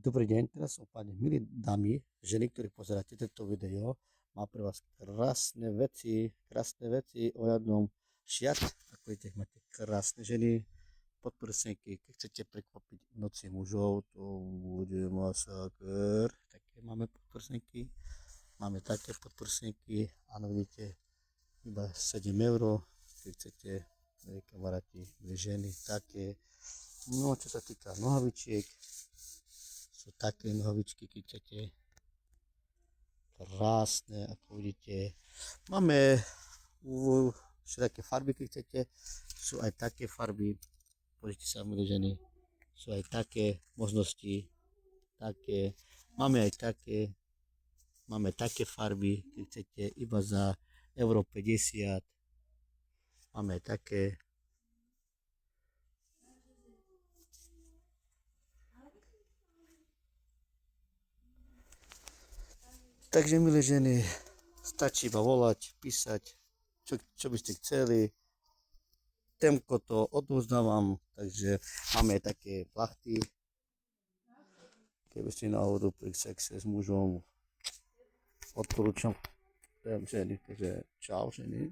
Dobrý deň, teraz opäť milí dámy, ženy, ktorí pozeráte toto video, má pre vás krásne veci ohľadom šiat. Ako vidíte, máte krásne ženy, podprsníky, keď chcete prekvapiť v noci mužov, to bude masaker. Také máme podprsníky, máme také podprsníky, áno vidíte, iba 7 eur, keď chcete, milí kamaráti, milí ženy, také. No, čo sa týka nohavičiek, sú také nohavičky, keď chcete, krásne, ako vidíte. Máme všetké farby, keď chcete, sú aj také farby, pozrite sa, milé ženy, sú aj také možnosti, také, máme také farby, keď chcete, iba za euro 50, máme aj také. Takže, milé ženy, stačí iba volať, písať, čo by ste chceli. Temko to odovzdávam, takže máme aj také plachty. Keby ste náhodou pri sexe s mužom, odporúčam ženy, takže čau ženy.